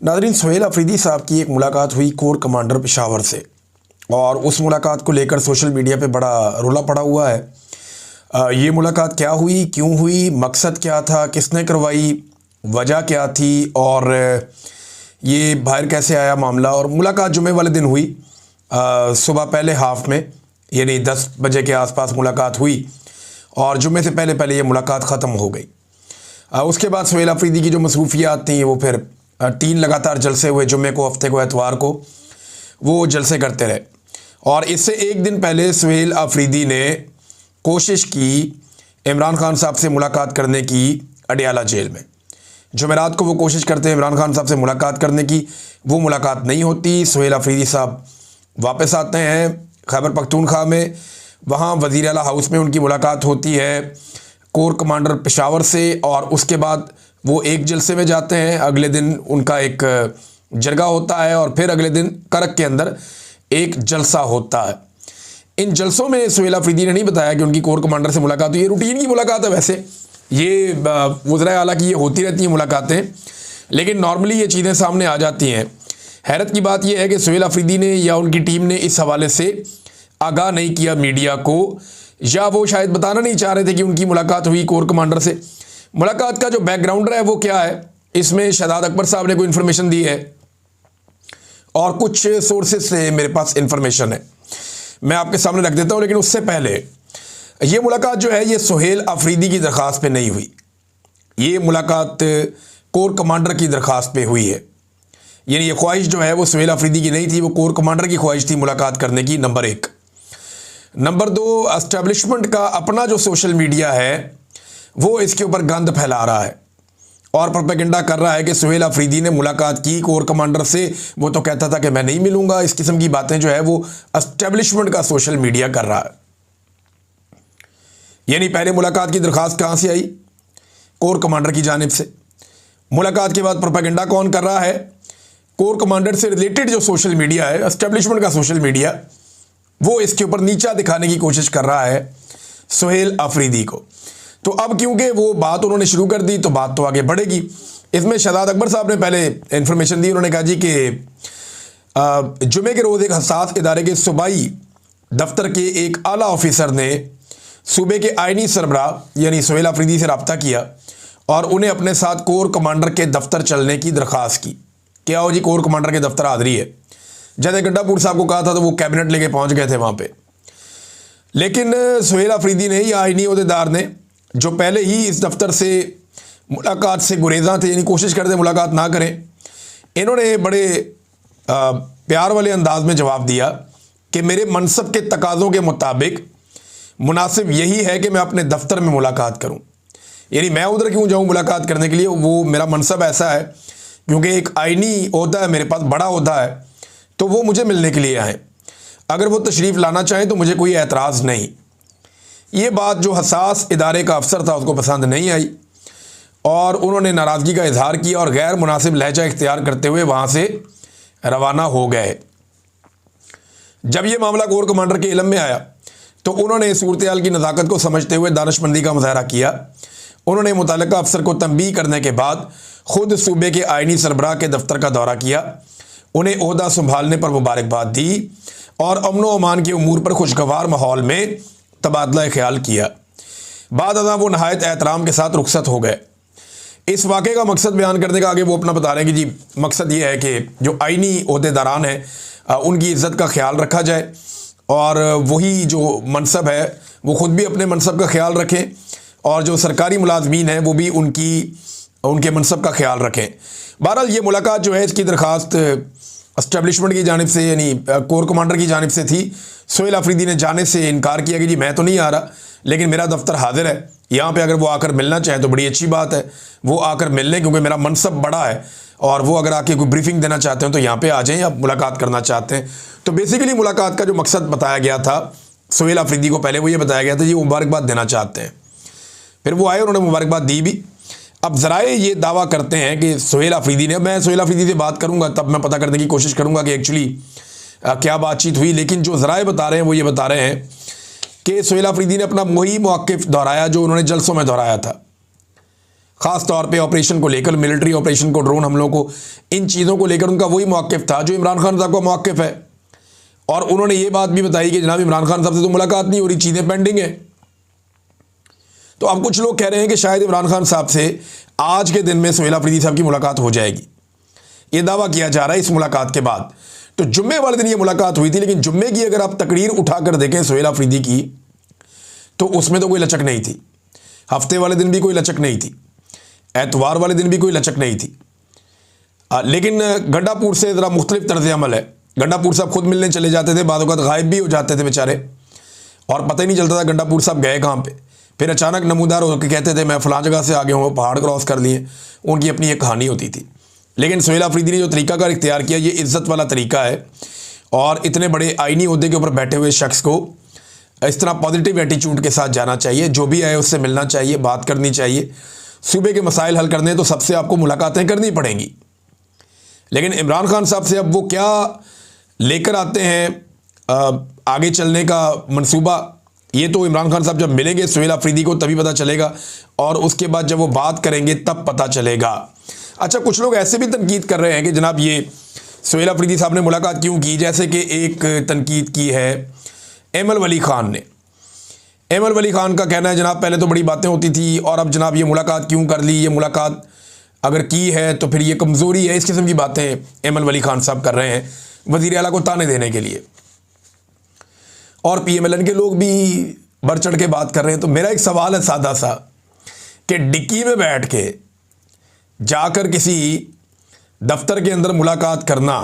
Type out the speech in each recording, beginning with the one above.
नाज़रीन, सुहेल अफरीदी साहब की एक मुलाकात हुई कोर कमांडर पेशावर से, और उस मुलाकात को लेकर सोशल मीडिया पे बड़ा रोला पड़ा हुआ है। ये मुलाकात क्या हुई, क्यों हुई, मकसद क्या था, किसने करवाई, वजह क्या थी, और ये बाहर कैसे आया मामला। और मुलाकात जुमे वाले दिन हुई, सुबह पहले हाफ में, यानी 10 बजे के आसपास मुलाकात हुई, और जुमे से पहले पहले ये मुलाकात ख़त्म हो गई। उसके बाद सुहेल अफरीदी की जो मसरूफियात थी वो फिर 3 लगातार जलसे हुए, जुम्मे को, हफ्ते को, एतवार को वो जलसे करते रहे। और इससे एक दिन पहले सुहेल अफरीदी ने कोशिश की इमरान खान साहब से मुलाकात करने की अडियाला जेल में। जुमेरात को वो कोशिश करते हैं इमरान खान साहब से मुलाकात करने की, वो मुलाकात नहीं होती। सुहेल अफरीदी साहब वापस आते हैं खैबर पख्तूनख्वा में, वहाँ वज़ीर आला हाउस में उनकी मुलाकात होती है कोर कमांडर पेशावर से, और उसके बाद वो एक जलसे में जाते हैं। अगले दिन उनका एक जरगा होता है, और फिर अगले दिन करक के अंदर एक जलसा होता है। इन जलसों में सुहेल अफरीदी ने नहीं बताया कि उनकी कोर कमांडर से मुलाकात हुई। ये रूटीन की मुलाकात है, वैसे ये वज़ीर आला की ये होती रहती हैं मुलाकातें, लेकिन नॉर्मली ये चीज़ें सामने आ जाती हैं। हैरत की बात यह है कि सुहेल अफरीदी ने या उनकी टीम ने इस हवाले से आगाह नहीं किया मीडिया को, या वो शायद बताना नहीं चाह रहे थे कि उनकी मुलाकात हुई कोर कमांडर से। मुलाकात का जो बैकग्राउंड है वो क्या है, इसमें शहजाद अकबर साहब ने कोई इन्फॉर्मेशन दी है, और कुछ सोर्सेज से मेरे पास इन्फॉर्मेशन है, मैं आपके सामने रख देता हूँ। लेकिन उससे पहले ये मुलाकात जो है ये सुहेल अफरीदी की दरख्वास्त पे नहीं हुई, ये मुलाकात कोर कमांडर की दरख्वास्त पे हुई है। यानी ये ख्वाहिश जो है वो सुहेल अफरीदी की नहीं थी, वो कोर कमांडर की ख्वाहिश थी मुलाकात करने की, नंबर 1। नंबर 2, एस्टेब्लिशमेंट का अपना जो सोशल मीडिया है वो इसके ऊपर गंद फैला रहा है और प्रोपेगेंडा कर रहा है कि सुहेल अफरीदी ने मुलाकात की कोर कमांडर से, वो तो कहता था कि मैं नहीं मिलूंगा। इस किस्म की बातें जो है वो एस्टेब्लिशमेंट का सोशल मीडिया कर रहा है। यानी पहले मुलाकात की दरख्वास्त कहाँ से आई? कोर कमांडर की जानिब से। मुलाकात के बाद प्रोपेगेंडा कौन कर रहा है? कोर कमांडर से रिलेटेड जो सोशल मीडिया है, एस्टेब्लिशमेंट का सोशल मीडिया, वो इसके ऊपर नीचा दिखाने की कोशिश कर रहा है सुहेल अफरीदी को। तो अब क्योंकि वो बात उन्होंने शुरू कर दी तो बात तो आगे बढ़ेगी। इसमें शहजाद अकबर साहब ने पहले इन्फॉर्मेशन दी। उन्होंने कहा जी कि जुमे के रोज़ एक हसास इदारे के सूबाई दफ्तर के एक आला ऑफिसर ने सूबे के आइनी सरबराह यानी सुहेल अफरीदी से रब्ता किया और उन्हें अपने साथ कोर कमांडर के दफ्तर चलने की दरख्वास्त की। क्या हो जी, कोर कमांडर के दफ्तर हाज़री है। जब गड्ढापुर साहब को कहा था तो वो कैबिनेट लेके पहुंच गए थे वहाँ पे, लेकिन सुहेल अफरीदी ने या आइनी अहदेदार ने, जो पहले ही इस दफ्तर से मुलाकात से गुरेज़ा थे, यानी कोशिश करते मुलाकात ना करें, इन्होंने बड़े प्यार वाले अंदाज में जवाब दिया कि मेरे मनसब के तकाज़ों के मुताबिक मुनासिब यही है कि मैं अपने दफ्तर में मुलाकात करूं। यानी मैं उधर क्यों जाऊं मुलाकात करने के लिए, वो मेरा मनसब ऐसा है क्योंकि एक आइनी ओहदा है मेरे पास, बड़ा ओहदा है, तो वो मुझे मिलने के लिए आए। अगर वो तशरीफ़ लाना चाहें तो मुझे कोई एतराज़ नहीं। ये बात जो हसास इदारे का अफसर था उसको पसंद नहीं आई और उन्होंने नाराज़गी का इजहार किया और गैर मुनासिब लहजा इख्तियार करते हुए वहाँ से रवाना हो गए। जब ये मामला कोर कमांडर के इल्म में आया तो उन्होंने सूरत हाल की नज़ाकत को समझते हुए दानिशमंदी का मुजाहरा किया। उन्होंने मुतल्लिका अफसर को तंबीह करने के बाद ख़ुद सूबे के आइनी सरबराह के दफ्तर का दौरा किया, उन्हें ओहदा संभालने पर मुबारकबाद दी और अमन व अमान के उमूर पर खुशगवार माहौल में तबादला ख्याल किया। बाद अज़ां वो नहायत एहतराम के साथ रुखसत हो गए। इस वाक़े का मकसद बयान करने का आगे वो अपना बता रहे हैं कि जी मकसद ये है कि जो आइनी ओहदेदारान हैं उनकी इज़्ज़त का ख्याल रखा जाए और वही जो मनसब है वो ख़ुद भी अपने मनसब का ख्याल रखें और जो सरकारी मुलाजमीन हैं वो भी उनके मनसब का ख्याल रखें। बहरहाल ये मुलाकात जो है इसकी दरख्वास्त एस्टेब्लिशमेंट की जानिब से यानी कोर कमांडर की जानिब से थी। सुहेल अफरीदी ने जाने से इनकार किया कि जी मैं तो नहीं आ रहा, लेकिन मेरा दफ्तर हाजिर है यहाँ पे, अगर वो आकर मिलना चाहें तो बड़ी अच्छी बात है, वो आकर मिल लें क्योंकि मेरा मनसब बड़ा है और वो अगर आके कोई ब्रीफिंग देना चाहते हैं तो यहाँ पे आ जाएं या मुलाकात करना चाहते हैं। तो बेसिकली मुलाकात का जो मकसद बताया गया था सुहेल अफरीदी को, पहले वो ये बताया गया था जी मुबारकबाद देना चाहते हैं। फिर वो आए, उन्होंने मुबारकबाद दी भी। अब ज़राए ये दावा करते हैं कि सुहेल अफरीदी ने, मैं सुहेल अफरीदी से बात करूँगा तब मैं पता करने की कोशिश करूँगा कि एक्चुअली क्या बातचीत हुई, लेकिन जो ज़राए बता रहे हैं वो ये बता रहे हैं कि सुहेल अफरीदी ने अपना वही मौक़िफ़ दोहराया जो उन्होंने जलसों में दोहराया था। ख़ास तौर पे ऑपरेशन को लेकर, मिलिट्री ऑपरेशन को, ड्रोन हमलों को, इन चीज़ों को लेकर उनका वही मौक़िफ़ था जो इमरान खान साहब का मौक़िफ़ है। और उन्होंने ये बात भी बताई कि जनाब इमरान खान साहब से तो मुलाकात नहीं हो रही, चीज़ें पेंडिंग है। तो अब कुछ लोग कह रहे हैं कि शायद इमरान खान साहब से आज के दिन में सुहेल अफरीदी साहब की मुलाकात हो जाएगी। ये दावा किया जा रहा है इस मुलाकात के बाद। तो जुम्मे वाले दिन ये मुलाकात हुई थी, लेकिन जुम्मे की अगर आप तकरीर उठाकर देखें सुहेल अफरीदी की, तो उसमें तो कोई लचक नहीं थी। हफ्ते वाले दिन भी कोई लचक नहीं थी, एतवार वाले दिन भी कोई लचक नहीं थी। लेकिन गंडापुर से ज़रा मुख्तलिफ तर्ज अमल है। गंडापुर साहब खुद मिलने चले जाते थे, बाद वक़्त गायब भी हो जाते थे बेचारे, और पता ही नहीं चलता था गंडापुर साहब गए कहाँ पे। फिर अचानक नमूदार होकर कहते थे मैं फ़लाँ जगह से आ गया हूँ, पहाड़ क्रॉस कर लिए। उनकी अपनी एक कहानी होती थी। लेकिन सुहेल अफरीदी ने जो तरीक़ाकार इख्तियार किया, ये इज़्ज़त वाला तरीका है। और इतने बड़े आईनी ओहदे के ऊपर बैठे हुए शख्स को इस तरह पॉजिटिव एटीट्यूड के साथ जाना चाहिए। जो भी आए उससे मिलना चाहिए, बात करनी चाहिए। सूबे के मसाइल हल करने तो सबसे आपको मुलाकातें करनी पड़ेंगी। लेकिन इमरान खान साहब से अब वो क्या लेकर आते हैं आगे चलने का मंसूबा, ये तो इमरान खान साहब जब मिलेंगे सुहेल अफरीदी को तभी पता चलेगा, और उसके बाद जब वो बात करेंगे तब पता चलेगा। अच्छा, कुछ लोग ऐसे भी तनकीद कर रहे हैं कि जनाब ये सुहेल अफरीदी साहब ने मुलाकात क्यों की। जैसे कि एक तनकीद की है एमल वली ख़ान ने। एमल वली ख़ान का कहना है जनाब पहले तो बड़ी बातें होती थी, और अब जनाब ये मुलाकात क्यों कर ली, ये मुलाकात अगर की है तो फिर ये कमज़ोरी है। इस किस्म की बातें एमल वली ख़ान साहब कर रहे हैं वज़ीर आला को ताने देने के लिए, और PMLN के लोग भी बढ़ चढ़ के बात कर रहे हैं। तो मेरा एक सवाल है सादा सा, कि डिक्की में बैठ के जाकर किसी दफ्तर के अंदर मुलाकात करना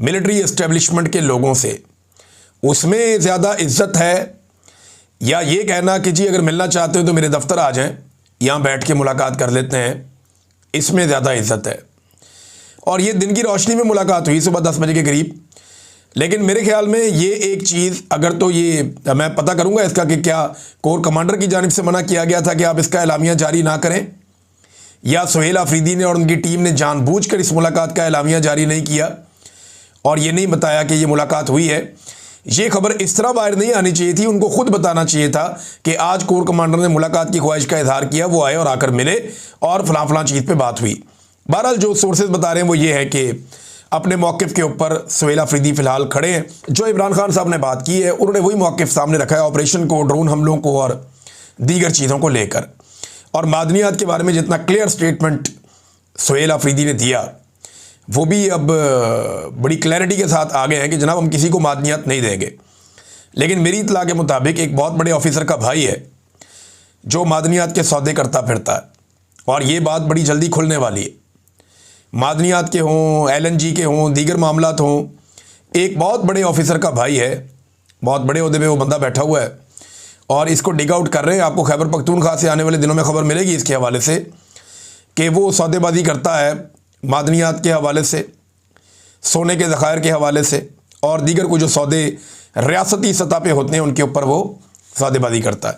मिलिट्री एस्टेब्लिशमेंट के लोगों से, उसमें ज़्यादा इज्जत है, या ये कहना कि जी अगर मिलना चाहते हो तो मेरे दफ्तर आ जाएं, यहाँ बैठ के मुलाकात कर लेते हैं, इसमें ज़्यादा इज्जत है। और ये दिन की रोशनी में मुलाकात हुई सुबह 10 बजे के करीब। लेकिन मेरे ख्याल में ये एक चीज़, अगर तो ये मैं पता करूँगा इसका कि क्या कोर कमांडर की जानिब से मना किया गया था कि आप इसका एलामिया जारी ना करें, या सुहेल अफरीदी ने और उनकी टीम ने जानबूझकर इस मुलाकात का एलामिया जारी नहीं किया और ये नहीं बताया कि ये मुलाकात हुई है। ये खबर इस तरह बाहर नहीं आनी चाहिए थी, उनको खुद बताना चाहिए था कि आज कोर कमांडर ने मुलाकात की ख्वाहिश का इजहार किया, वो आए और आकर मिले और फलां फलां चीज़ पे बात हुई। बहरहाल जो सोर्सेज बता रहे हैं वो ये है कि अपने मौक़िफ़ के ऊपर सुहेल अफरीदी फ़िलहाल खड़े हैं। जो इमरान खान साहब ने बात की है उन्होंने वही मौक़िफ़ सामने रखा है, ऑपरेशन को, ड्रोन हमलों को और दीगर चीज़ों को लेकर। और मादनियात के बारे में जितना क्लियर स्टेटमेंट सुहेल अफरीदी ने दिया, वो भी अब बड़ी क्लैरिटी के साथ आ गए हैं कि जनाब हम किसी को मादनियात नहीं देंगे। लेकिन मेरी इत्तला के मुताबिक एक बहुत बड़े ऑफिसर का भाई है जो मादनियात के सौदे करता फिरता है, और ये बात बड़ी जल्दी खुलने वाली है। मादनियात के हों, LNG के हों, दीगर मामलात हों, एक बहुत बड़े ऑफिसर का भाई है, बहुत बड़े ओहदे पे वो बंदा बैठा हुआ है और इसको डिग आउट कर रहे हैं। आपको खैबर पख्तूनख्वा से आने वाले दिनों में खबर मिलेगी इसके हवाले से कि वो सौदेबाजी करता है मादनियात के हवाले से, सोने के ज़खायर के हवाले से, और दीगर को जो सौदे रियासती सतह पे होते हैं उनके ऊपर वो सौदेबाजी करता है।